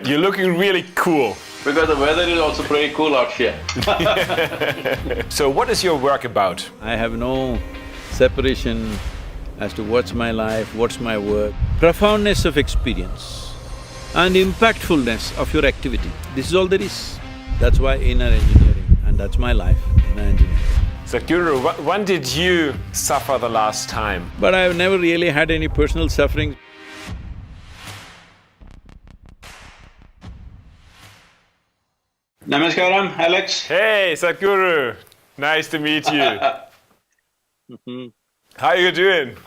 You're looking really cool. Because the weather is also pretty cool out here. So what is your work about? I have no separation as to what's my life, what's my work. Profoundness of experience and impactfulness of your activity, this is all there is. That's why inner engineering, and that's my life, inner engineering. Sadhguru, when did you suffer the last time? But I've never really had any personal suffering. Namaskaram, Alex. Hey, Sadhguru, nice to meet you. How are you doing?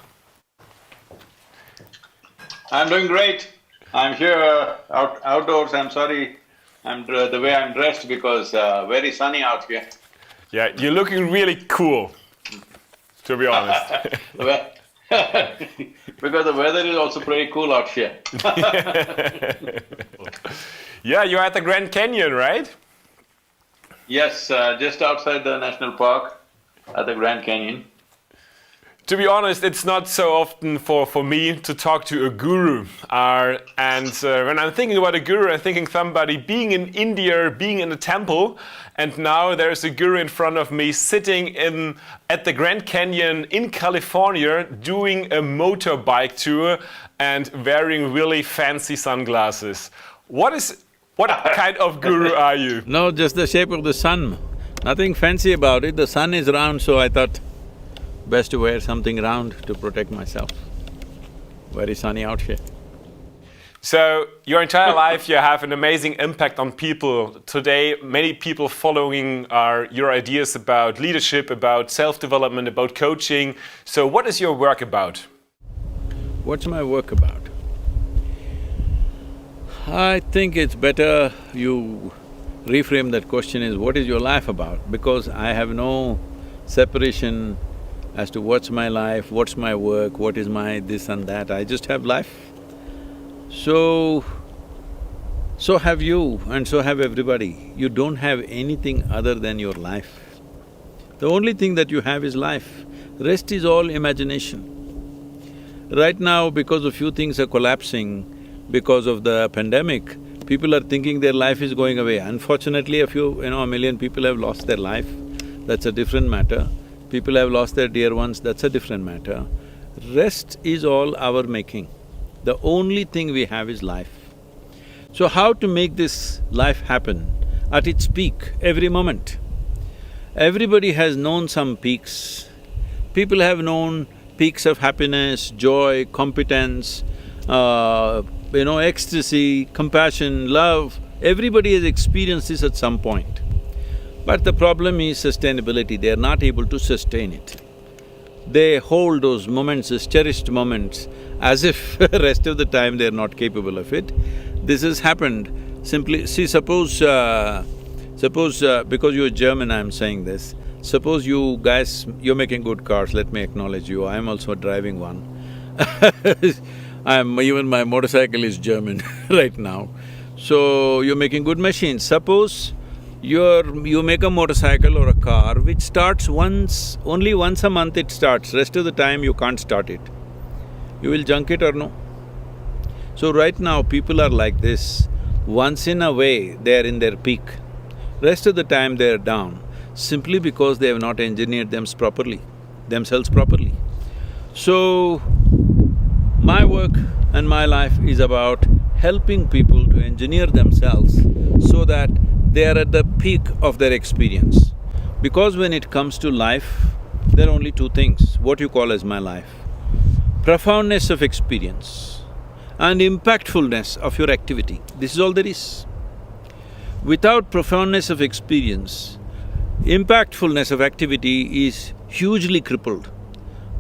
I'm doing great. I'm here outdoors. I'm sorry the way I'm dressed because very sunny out here. Yeah, you're looking really cool, to be honest. Well, because the weather is also pretty cool out here. Yeah, you're at the Grand Canyon, right? Yes, just outside the national park at the Grand Canyon. To be honest, it's not so often for me to talk to a guru. When I'm thinking about a guru, I'm thinking somebody being in India, being in a temple, and now there's a guru in front of me sitting at the Grand Canyon in California doing a motorbike tour and wearing really fancy sunglasses. What kind of guru are you? No, just the shape of the sun. Nothing fancy about it. The sun is round, so I thought best to wear something round to protect myself. Very sunny out here. So, your entire life you have an amazing impact on people. Today, many people following your ideas about leadership, about self-development, about coaching. So, what is your work about? What's my work about? I think it's better you reframe that question as what is your life about? Because I have no separation as to what's my life, what's my work, what is my this and that, I just have life. So have you and so have everybody. You don't have anything other than your life. The only thing that you have is life, rest is all imagination. Right now, because a few things are collapsing, because of the pandemic, people are thinking their life is going away. Unfortunately, a million people have lost their life, that's a different matter. People have lost their dear ones, that's a different matter. Rest is all our making. The only thing we have is life. So how to make this life happen at its peak, every moment? Everybody has known some peaks. People have known peaks of happiness, joy, competence, ecstasy, compassion, love. Everybody has experienced this at some point. But the problem is sustainability, they are not able to sustain it. They hold those moments as cherished moments as if rest of the time they are not capable of it. This has happened simply… See, suppose because you're German I'm saying this, suppose you guys… you're making good cars, let me acknowledge you, I'm also driving one. Even my motorcycle is German right now. So, you're making good machines. Suppose you make a motorcycle or a car which starts only once a month it starts, rest of the time you can't start it. You will junk it or no? So right now people are like this, once in a way they are in their peak, rest of the time they are down, simply because they have not engineered themselves properly. So, my work and my life is about helping people to engineer themselves so that they are at the peak of their experience. Because when it comes to life, there are only two things, what you call as my life. Profoundness of experience and impactfulness of your activity, this is all there is. Without profoundness of experience, impactfulness of activity is hugely crippled.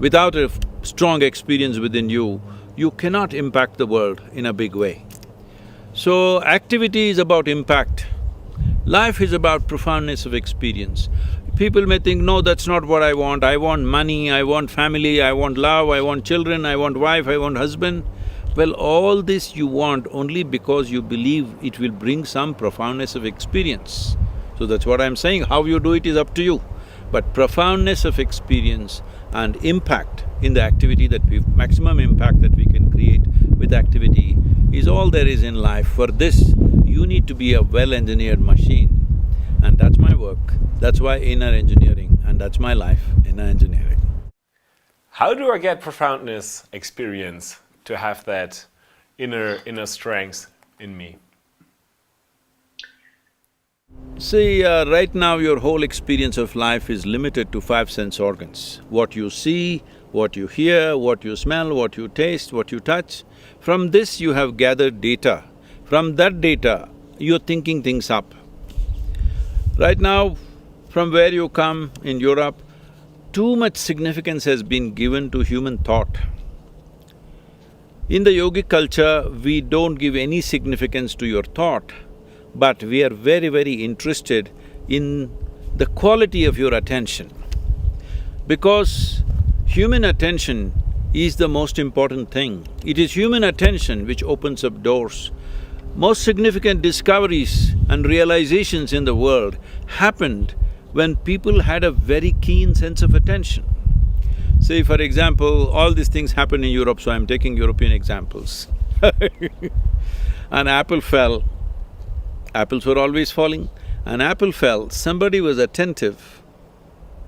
Without a strong experience within you, you cannot impact the world in a big way. So, activity is about impact. Life is about profoundness of experience. People may think, no, that's not what I want money, I want family, I want love, I want children, I want wife, I want husband. Well, all this you want only because you believe it will bring some profoundness of experience. So that's what I'm saying, how you do it is up to you. But profoundness of experience and impact in the activity that maximum impact that we can create with activity is all there is in life. For this, you need to be a well-engineered machine, and that's my work. That's why inner engineering, and that's my life, inner engineering. How do I get profoundness experience to have that inner strength in me? See, right now your whole experience of life is limited to 5 sense organs. What you see, what you hear, what you smell, what you taste, what you touch. From this you have gathered data. From that data, you're thinking things up. Right now, from where you come in Europe, too much significance has been given to human thought. In the yogic culture, we don't give any significance to your thought, but we are very, very interested in the quality of your attention. Because human attention is the most important thing. It is human attention which opens up doors. Most significant discoveries and realizations in the world happened when people had a very keen sense of attention. Say, for example, all these things happen in Europe, so I'm taking European examples. An apple fell. Apples were always falling. An apple fell, somebody was attentive,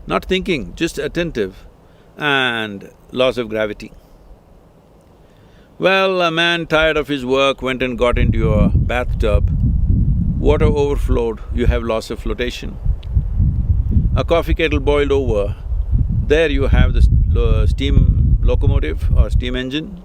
not thinking, just attentive, and laws of gravity. Well, a man tired of his work went and got into a bathtub, water overflowed, you have loss of flotation. A coffee kettle boiled over, there you have the steam locomotive or steam engine.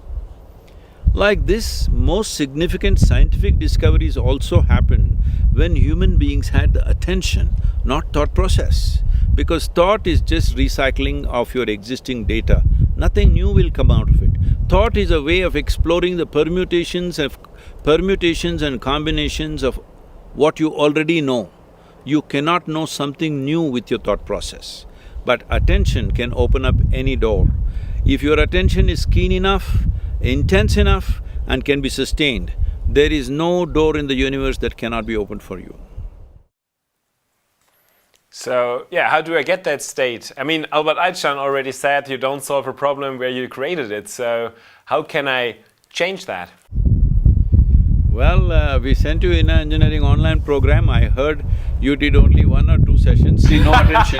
Like this, most significant scientific discoveries also happened when human beings had the attention, not thought process. Because thought is just recycling of your existing data, nothing new will come out of it. Thought is a way of exploring the permutations and combinations of what you already know. You cannot know something new with your thought process, but attention can open up any door. If your attention is keen enough, intense enough and can be sustained, there is no door in the universe that cannot be opened for you. So, yeah, how do I get that state? I mean, Albert Einstein already said you don't solve a problem where you created it, so how can I change that? Well, we sent you in an engineering online program. I heard you did only 1 or 2 sessions. See, no attention.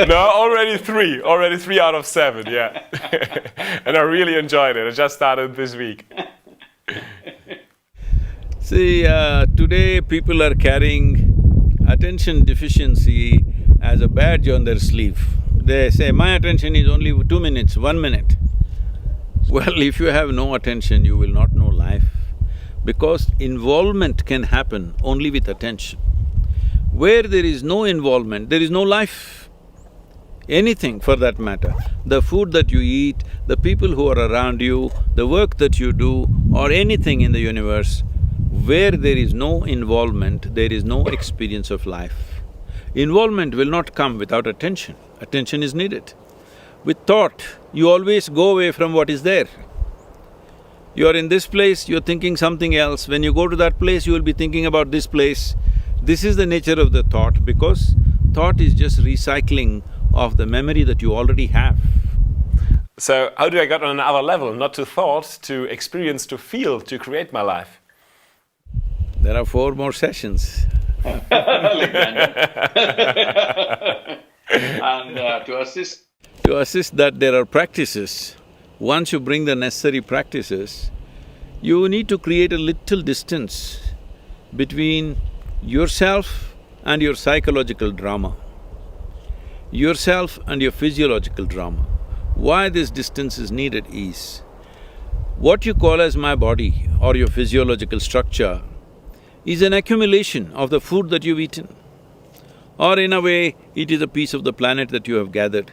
No, already three out of 7, yeah. And I really enjoyed it. I just started this week. See, today people are carrying attention deficiency as a badge on their sleeve. They say, my attention is only 2 minutes, 1 minute. Well, if you have no attention, you will not know life, because involvement can happen only with attention. Where there is no involvement, there is no life. Anything for that matter, the food that you eat, the people who are around you, the work that you do, or anything in the universe, where there is no involvement, there is no experience of life. Involvement will not come without attention. Attention is needed. With thought, you always go away from what is there. You're in this place, you're thinking something else. When you go to that place, you will be thinking about this place. This is the nature of the thought, because thought is just recycling of the memory that you already have. So how do I get on another level, not to thought, to experience, to feel, to create my life? There are 4 more sessions. Alexander. And to assist… To assist that, there are practices. Once you bring the necessary practices, you need to create a little distance between yourself and your psychological drama, yourself and your physiological drama. Why this distance is needed is, what you call as my body or your physiological structure is an accumulation of the food that you've eaten, or in a way, it is a piece of the planet that you have gathered.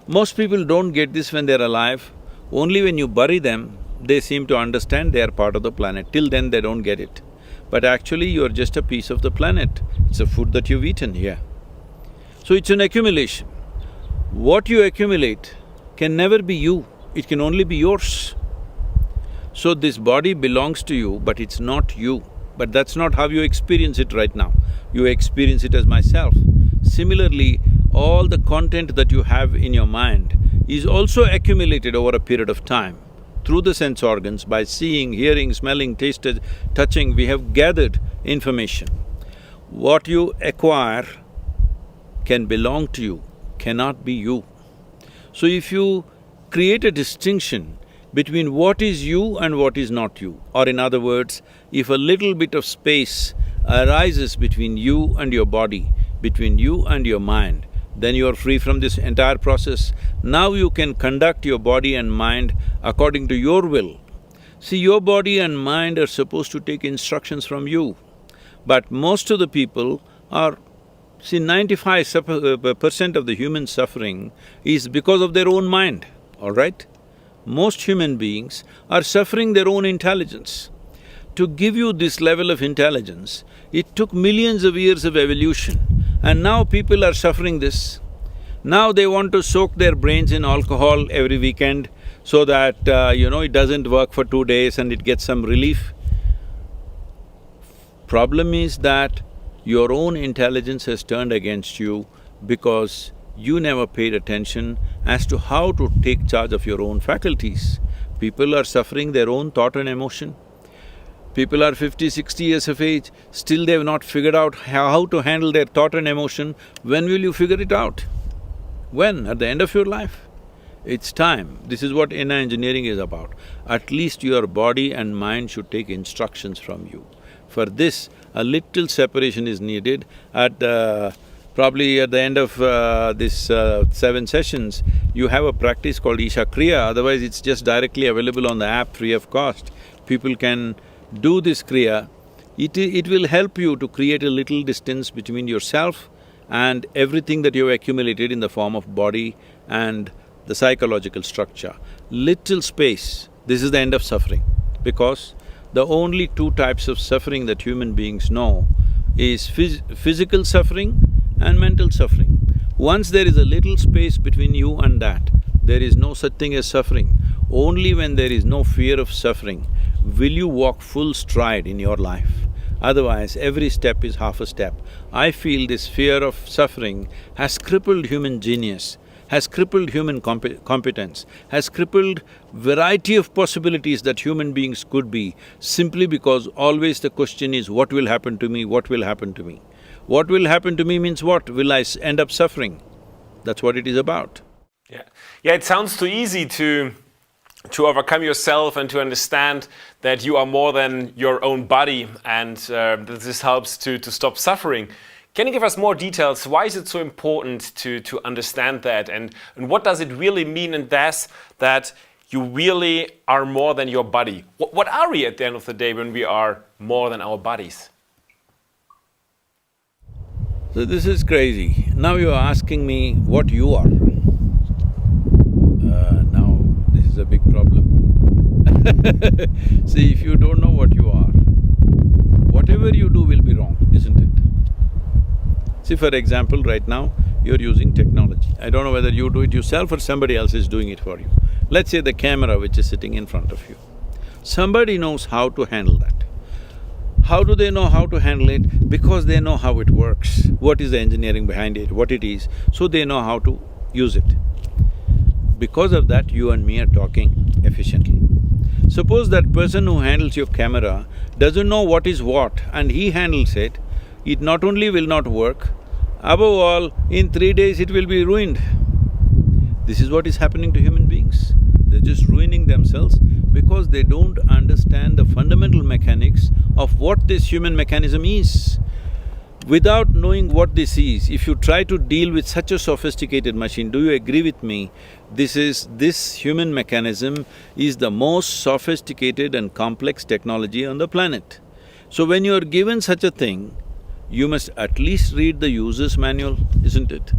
Most people don't get this when they're alive. Only when you bury them, they seem to understand they are part of the planet. Till then, they don't get it. But actually, you're just a piece of the planet. It's a food that you've eaten here. So it's an accumulation. What you accumulate can never be you, it can only be yours. So this body belongs to you, but it's not you. But that's not how you experience it right now. You experience it as myself. Similarly, all the content that you have in your mind is also accumulated over a period of time. Through the sense organs, by seeing, hearing, smelling, tasting, touching, we have gathered information. What you acquire can belong to you, cannot be you. So if you create a distinction between what is you and what is not you, or in other words, if a little bit of space arises between you and your body, between you and your mind, then you are free from this entire process. Now you can conduct your body and mind according to your will. See, your body and mind are supposed to take instructions from you, but most of the people are… See, 95% of the human suffering is because of their own mind, all right? Most human beings are suffering their own intelligence. To give you this level of intelligence, it took millions of years of evolution, and now people are suffering this. Now they want to soak their brains in alcohol every weekend so that, it doesn't work for 2 days and it gets some relief. Problem is that your own intelligence has turned against you because you never paid attention as to how to take charge of your own faculties. People are suffering their own thought and emotion. People are 50, 60 years of age, still they have not figured out how to handle their thought and emotion. When will you figure it out? When? At the end of your life? It's time. This is what inner engineering is about. At least your body and mind should take instructions from you. For this, a little separation is needed. Probably at the end of this 7 sessions, you have a practice called Isha Kriya, otherwise it's just directly available on the app free of cost. People can do this Kriya. It will help you to create a little distance between yourself and everything that you've accumulated in the form of body and the psychological structure. Little space, this is the end of suffering, because the only 2 types of suffering that human beings know is physical suffering and mental suffering. Once there is a little space between you and that, there is no such thing as suffering. Only when there is no fear of suffering will you walk full stride in your life. Otherwise, every step is half a step. I feel this fear of suffering has crippled human genius, has crippled human competence, has crippled variety of possibilities that human beings could be, simply because always the question is, what will happen to me, what will happen to me? What will happen to me means what? Will I end up suffering? That's what it is about. Yeah, it sounds too easy to overcome yourself and to understand that you are more than your own body, and that this helps to stop suffering. Can you give us more details? Why is it so important to understand that, and what does it really mean in this, that you really are more than your body? What are we at the end of the day when we are more than our bodies? So this is crazy. Now you are asking me what you are. Now this is a big problem. See, if you don't know what you are, whatever you do will be wrong, isn't it? See, for example, right now, you're using technology. I don't know whether you do it yourself or somebody else is doing it for you. Let's say the camera which is sitting in front of you. Somebody knows how to handle that. How do they know how to handle it? Because they know how it works, what is the engineering behind it, what it is, so they know how to use it. Because of that, you and me are talking efficiently. Suppose that person who handles your camera doesn't know what is what and he handles it, it not only will not work, above all, in 3 days it will be ruined. This is what is happening to human beings. They're just ruining themselves because they don't understand the fundamental mechanics of what this human mechanism is. Without knowing what this is, if you try to deal with such a sophisticated machine, do you agree with me? This human mechanism is the most sophisticated and complex technology on the planet. So when you are given such a thing, you must at least read the user's manual, isn't it?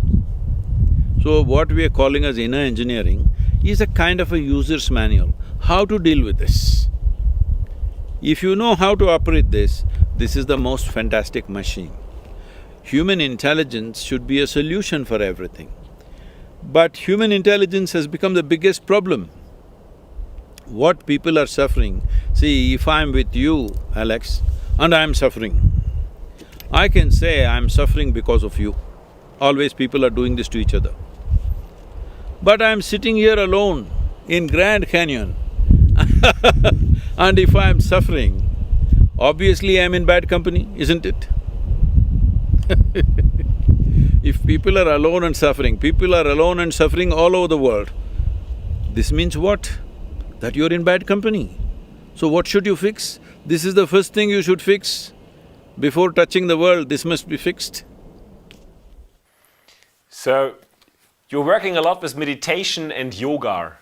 So what we are calling as inner engineering is a kind of a user's manual, how to deal with this. If you know how to operate this is the most fantastic machine. Human intelligence should be a solution for everything. But human intelligence has become the biggest problem. What people are suffering, see, if I'm with you, Alex, and I'm suffering, I can say I'm suffering because of you. Always people are doing this to each other. But I'm sitting here alone in Grand Canyon and if I'm suffering, obviously I'm in bad company, isn't it? If people are alone and suffering, people are alone and suffering all over the world, this means what? That you're in bad company. So what should you fix? This is the first thing you should fix. Before touching the world, this must be fixed. So, you're working a lot with meditation and yoga.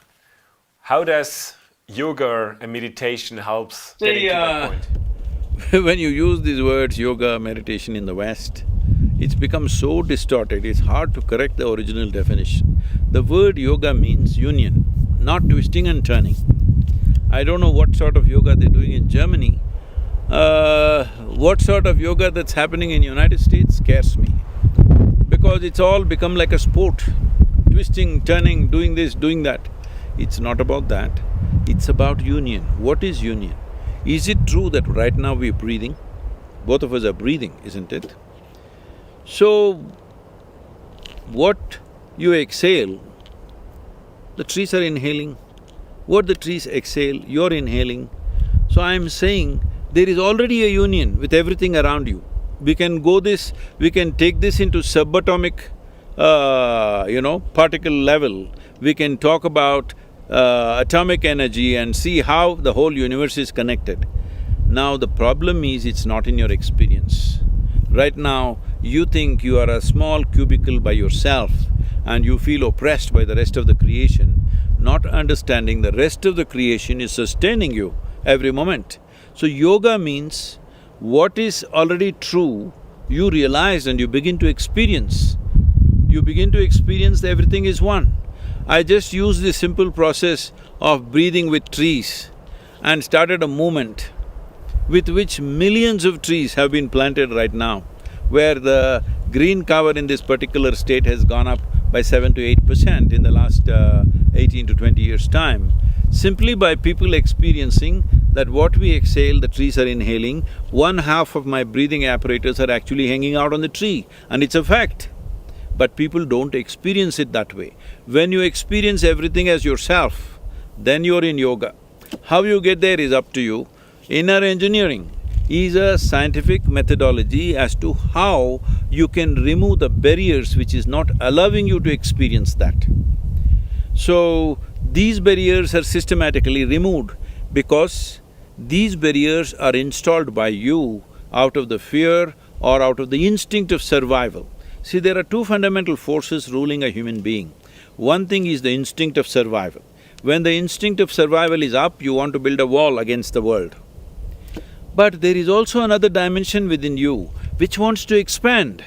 How does yoga and meditation helps getting to that point? When you use these words, yoga, meditation in the West, it's become so distorted, it's hard to correct the original definition. The word yoga means union, not twisting and turning. I don't know what sort of yoga they're doing in Germany. What sort of yoga that's happening in United States scares me. Because it's all become like a sport, twisting, turning, doing this, doing that. It's not about that, it's about union. What is union? Is it true that right now we're breathing? Both of us are breathing, isn't it? So, what you exhale, the trees are inhaling. What the trees exhale, you're inhaling. So I'm saying there is already a union with everything around you. We can take this into subatomic, particle level. We can talk about atomic energy and see how the whole universe is connected. Now the problem is it's not in your experience. Right now, you think you are a small cubicle by yourself and you feel oppressed by the rest of the creation, not understanding the rest of the creation is sustaining you every moment. So yoga means what is already true, you realize and you begin to experience. You begin to experience that everything is one. I just used this simple process of breathing with trees and started a movement with which millions of trees have been planted right now, where the green cover in this particular state has gone up by 7 to 8% in the last 18 to 20 years' time, simply by people experiencing that what we exhale, the trees are inhaling, 1/2 of my breathing apparatus are actually hanging out on the tree, and it's a fact. But people don't experience it that way. When you experience everything as yourself, then you're in yoga. How you get there is up to you. Inner engineering is a scientific methodology as to how you can remove the barriers which is not allowing you to experience that. So, these barriers are systematically removed because these barriers are installed by you out of the fear or out of the instinct of survival. See, there are two fundamental forces ruling a human being. One thing is the instinct of survival. When the instinct of survival is up, you want to build a wall against the world. But there is also another dimension within you which wants to expand.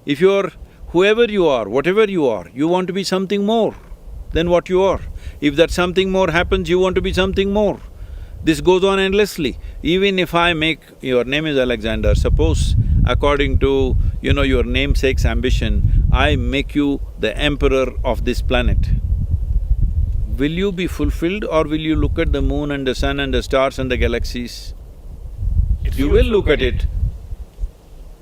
If you're whoever you are, whatever you are, you want to be something more than what you are. If that something more happens, you want to be something more. This goes on endlessly. Even if I make… your name is Alexander, suppose according to, your namesake's ambition, I make you the emperor of this planet. Will you be fulfilled or will you look at the moon and the sun and the stars and the galaxies? You will look at it,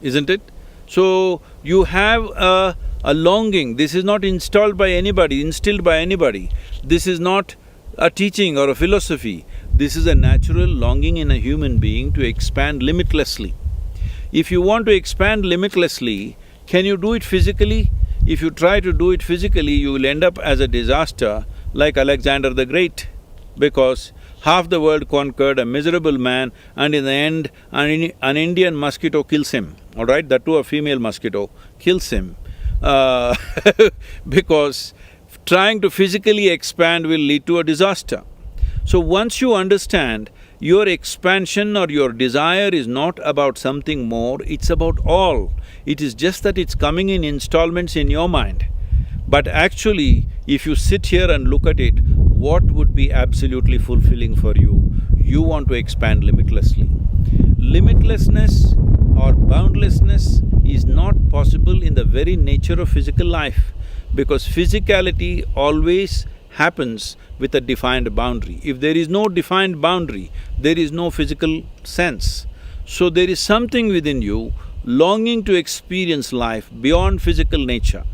isn't it? So, you have a longing. This is not installed by anybody, instilled by anybody. This is not a teaching or a philosophy. This is a natural longing in a human being to expand limitlessly. If you want to expand limitlessly, can you do it physically? If you try to do it physically, you will end up as a disaster like Alexander the Great, because half the world conquered, a miserable man, and in the end, an Indian mosquito kills him, all right? That too a female mosquito kills him because trying to physically expand will lead to a disaster. So once you understand your expansion or your desire is not about something more, it's about all. It is just that it's coming in installments in your mind. But actually, if you sit here and look at it, what would be absolutely fulfilling for you? You want to expand limitlessly. Limitlessness or boundlessness is not possible in the very nature of physical life, because physicality always happens with a defined boundary. If there is no defined boundary, there is no physical sense. So there is something within you longing to experience life beyond physical nature.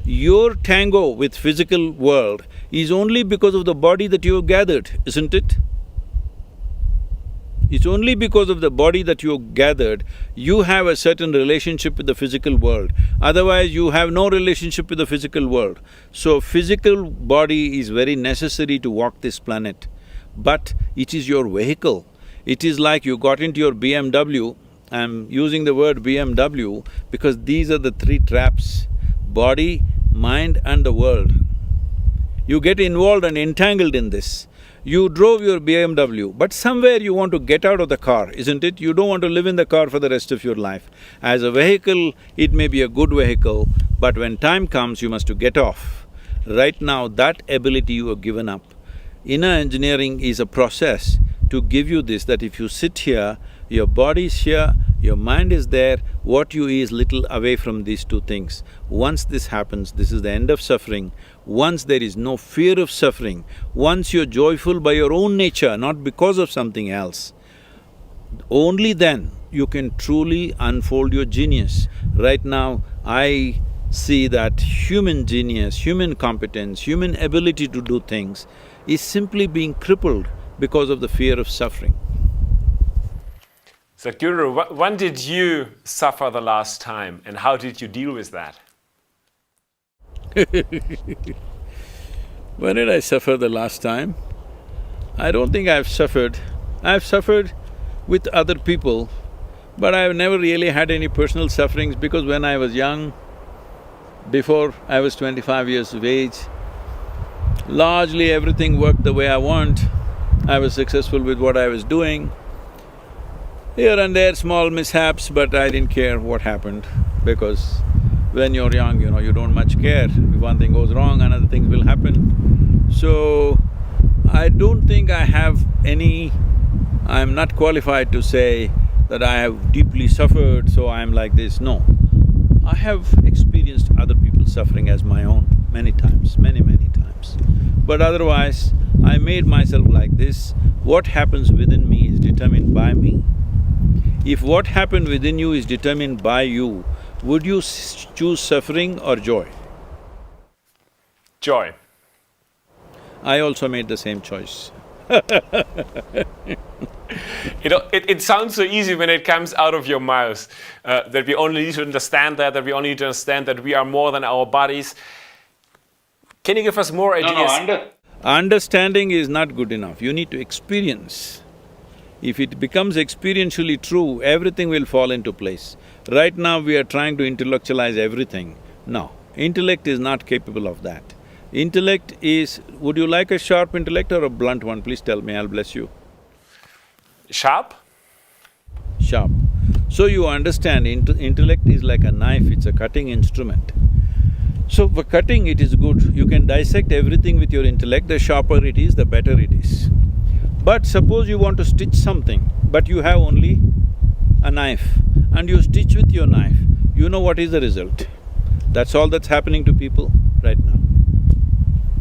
Your tango with physical world is only because of the body that you have gathered, isn't it? It's only because of the body that you have gathered, you have a certain relationship with the physical world. Otherwise, you have no relationship with the physical world. So, physical body is very necessary to walk this planet, but it is your vehicle. It is like you got into your BMW. I'm using the word BMW because these are the three traps: body, mind and the world. You get involved and entangled in this. You drove your BMW, but somewhere you want to get out of the car, isn't it? You don't want to live in the car for the rest of your life. As a vehicle, it may be a good vehicle, but when time comes, you must to get off. Right now, that ability you have given up. Inner engineering is a process to give you this, that if you sit here, your body is here, your mind is there, what you is little away from these two things. Once this happens, this is the end of suffering. Once there is no fear of suffering, once you're joyful by your own nature, not because of something else, only then you can truly unfold your genius. Right now, I see that human genius, human competence, human ability to do things is simply being crippled because of the fear of suffering. Sadhguru, when did you suffer the last time and how did you deal with that? When did I suffer the last time? I don't think I've suffered. I've suffered with other people, but I've never really had any personal sufferings because when I was young, before I was 25 years of age, largely everything worked the way I want. I was successful with what I was doing. Here and there small mishaps, but I didn't care what happened because when you're young, you don't much care. If one thing goes wrong, another thing will happen. So, I don't think I have any… I'm not qualified to say that I have deeply suffered, so I'm like this, no. I have experienced other people's suffering as my own many times, many times. But otherwise, I made myself like this. What happens within me is determined by me. If what happened within you is determined by you, would you choose suffering or joy? Joy. I also made the same choice. It sounds so easy when it comes out of your mouth, that we only need to understand that we only need to understand that we are more than our bodies. Can you give us more ideas? Understanding is not good enough, you need to experience. If it becomes experientially true, everything will fall into place. Right now we are trying to intellectualize everything. No, intellect is not capable of that. Intellect is… would you like a sharp intellect or a blunt one? Please tell me, I'll bless you. Sharp? Sharp. So you understand, intellect is like a knife, it's a cutting instrument. So for cutting it is good, you can dissect everything with your intellect, the sharper it is, the better it is. But suppose you want to stitch something, but you have only a knife and you stitch with your knife, you know what is the result. That's all that's happening to people right now.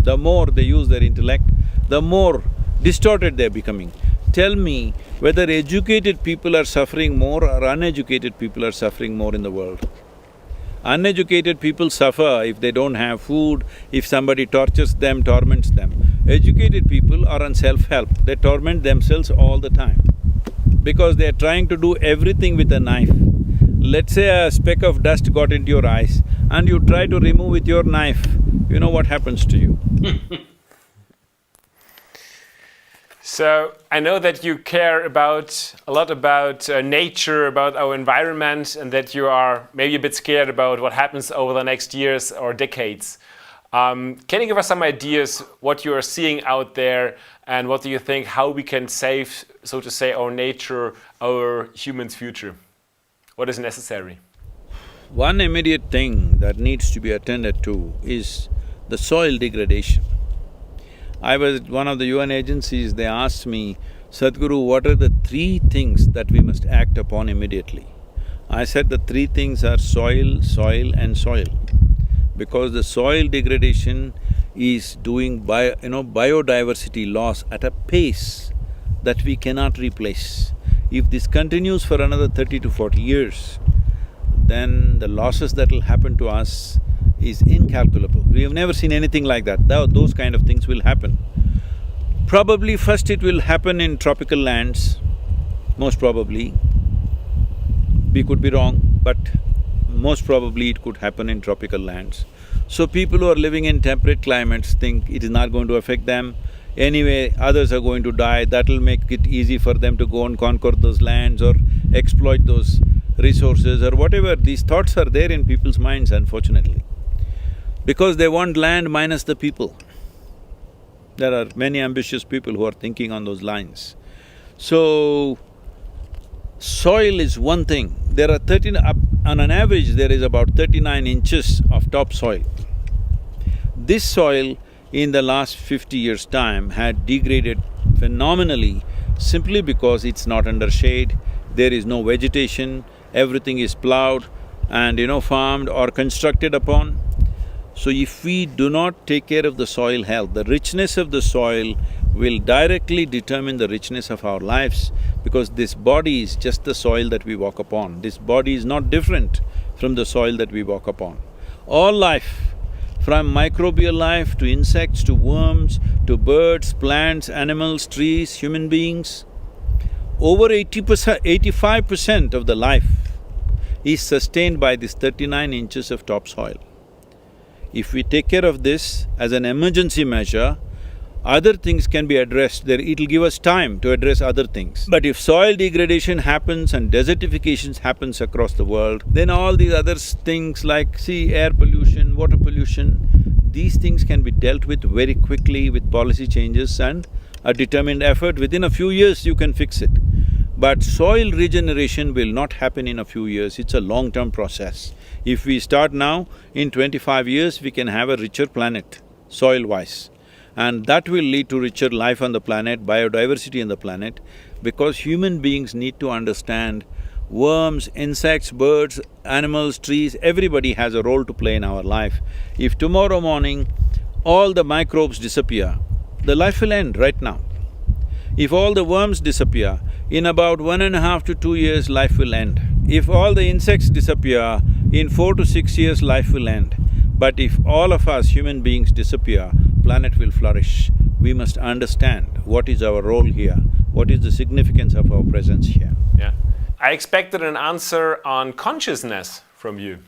The more they use their intellect, the more distorted they're becoming. Tell me whether educated people are suffering more or uneducated people are suffering more in the world. Uneducated people suffer if they don't have food, if somebody tortures them, torments them. Educated people are on self-help, they torment themselves all the time because they're trying to do everything with a knife. Let's say a speck of dust got into your eyes and you try to remove with your knife, you know what happens to you. So, I know that you care a lot about nature, about our environment, and that you are maybe a bit scared about what happens over the next years or decades. Can you give us some ideas what you are seeing out there and what do you think, how we can save, so to say, our nature, our human's future? What is necessary? One immediate thing that needs to be attended to is the soil degradation. I was at one of the UN agencies, they asked me, Sadhguru, what are the three things that we must act upon immediately? I said the three things are soil, soil and soil. Because the soil degradation is doing biodiversity loss at a pace that we cannot replace. If this continues for another 30 to 40 years, then the losses that will happen to us is incalculable. We have never seen anything like that. Those kind of things will happen. Probably first it will happen in tropical lands, most probably. We could be wrong, but most probably it could happen in tropical lands. So people who are living in temperate climates think it is not going to affect them. Anyway, others are going to die, that'll make it easy for them to go and conquer those lands or exploit those resources or whatever. These thoughts are there in people's minds, unfortunately, because they want land minus the people. There are many ambitious people who are thinking on those lines. So, soil is one thing. There are on an average, there is about 39 inches of topsoil. This soil in the last 50 years' time had degraded phenomenally simply because it's not under shade, there is no vegetation, everything is plowed and farmed or constructed upon. So if we do not take care of the soil health, the richness of the soil will directly determine the richness of our lives, because this body is just the soil that we walk upon. This body is not different from the soil that we walk upon. All life, from microbial life to insects to worms to birds, plants, animals, trees, human beings, over 85% of the life is sustained by this 39 inches of topsoil. If we take care of this as an emergency measure, other things can be addressed, it'll give us time to address other things. But if soil degradation happens and desertification happens across the world, then all these other things like, air pollution, water pollution, these things can be dealt with very quickly with policy changes and a determined effort. Within a few years you can fix it. But soil regeneration will not happen in a few years, it's a long-term process. If we start now, in 25 years we can have a richer planet, soil-wise. And that will lead to richer life on the planet, biodiversity on the planet, because human beings need to understand worms, insects, birds, animals, trees, everybody has a role to play in our life. If tomorrow morning all the microbes disappear, the life will end right now. If all the worms disappear, in about 1.5 to 2 years, life will end. If all the insects disappear, in 4 to 6 years, life will end. But if all of us human beings disappear, planet will flourish. We must understand what is our role here, what is the significance of our presence here. Yeah. I expected an answer on consciousness from you.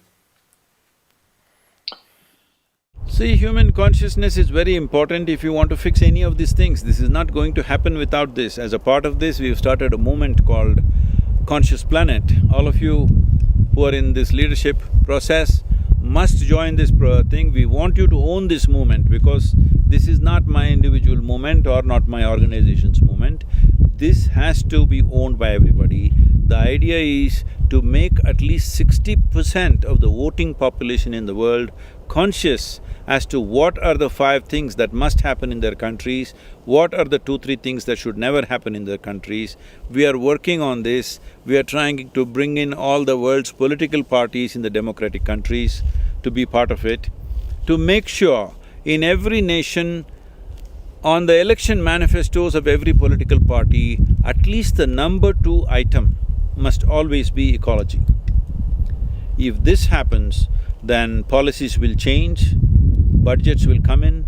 See, human consciousness is very important if you want to fix any of these things. This is not going to happen without this. As a part of this, we've started a movement called Conscious Planet. All of you who are in this leadership process must join this thing. We want you to own this movement, because this is not my individual movement or not my organization's movement. This has to be owned by everybody. The idea is to make at least 60% of the voting population in the world conscious as to what are the 5 things that must happen in their countries, what are the 2-3 things that should never happen in their countries. We are working on this. We are trying to bring in all the world's political parties in the democratic countries to be part of it, to make sure in every nation, on the election manifestos of every political party, at least the number 2 item must always be ecology. If this happens, then policies will change, budgets will come in,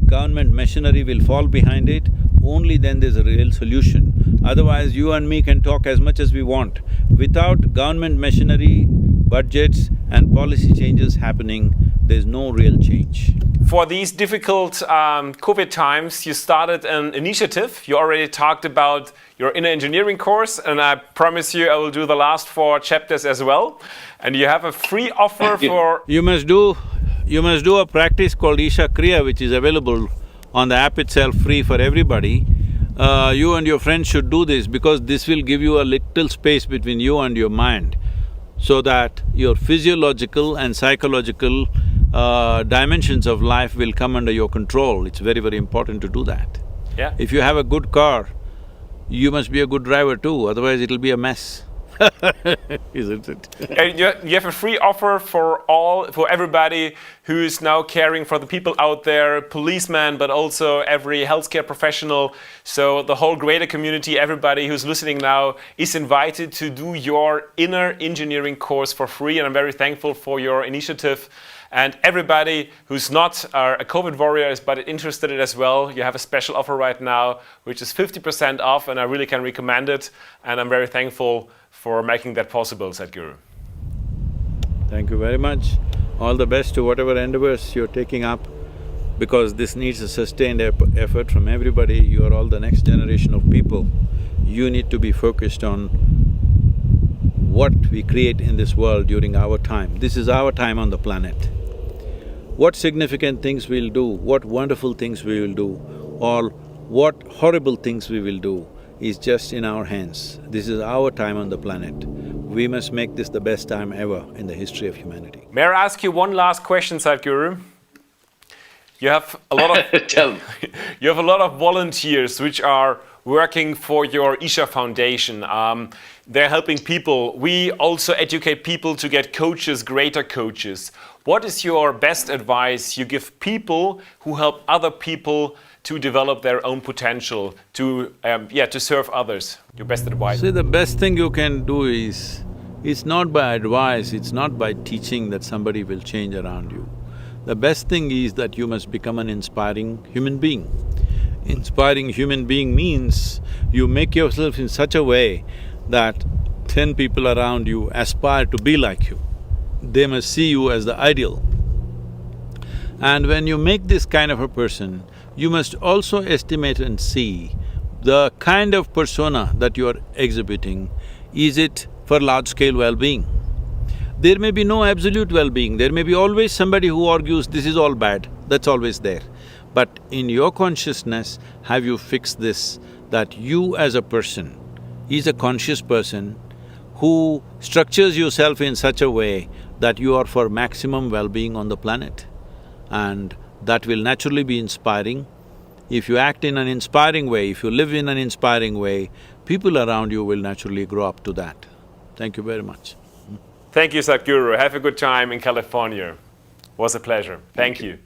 government machinery will fall behind it, only then there's a real solution. Otherwise, you and me can talk as much as we want. Without government machinery, budgets and policy changes happening, there's no real change. For these difficult COVID times, you started an initiative. You already talked about your inner engineering course, and I promise you I will do the last 4 chapters as well. And you have a free offer for… You must do a practice called Isha Kriya, which is available on the app itself, free for everybody. You and your friends should do this, because this will give you a little space between you and your mind, so that your physiological and psychological dimensions of life will come under your control. It's very, very important to do that. Yeah. If you have a good car, you must be a good driver too, otherwise it'll be a mess Isn't it? And you have a free offer for everybody who is now caring for the people out there, policemen, but also every healthcare professional. So the whole greater community, everybody who's listening now is invited to do your inner engineering course for free. And I'm very thankful for your initiative. And everybody who's not a COVID warrior but interested in it as well, you have a special offer right now, which is 50% off, and I really can recommend it. And I'm very thankful for making that possible, Sadhguru. Thank you very much. All the best to whatever endeavors you're taking up, because this needs a sustained effort from everybody. You are all the next generation of people. You need to be focused on what we create in this world during our time. This is our time on the planet. What significant things we'll do, what wonderful things we will do, or what horrible things we will do is just in our hands. This is our time on the planet. We must make this the best time ever in the history of humanity. May I ask you one last question, Sadhguru? You have a lot of… Tell me. You have a lot of volunteers which are working for your Isha Foundation. They're helping people. We also educate people to get coaches, greater coaches. What is your best advice you give people who help other people to develop their own potential, to serve others? Your best advice? See, the best thing you can do is, it's not by advice, it's not by teaching that somebody will change around you. The best thing is that you must become an inspiring human being. Inspiring human being means you make yourself in such a way that 10 people around you aspire to be like you. They must see you as the ideal. And when you make this kind of a person, you must also estimate and see the kind of persona that you are exhibiting. Is it for large-scale well-being? There may be no absolute well-being, there may be always somebody who argues this is all bad, that's always there. But in your consciousness, have you fixed this, that you as a person is a conscious person who structures yourself in such a way that you are for maximum well-being on the planet? And that will naturally be inspiring. If you act in an inspiring way, if you live in an inspiring way, people around you will naturally grow up to that. Thank you very much. Thank you, Sadhguru. Have a good time in California. Was a pleasure. Thank you.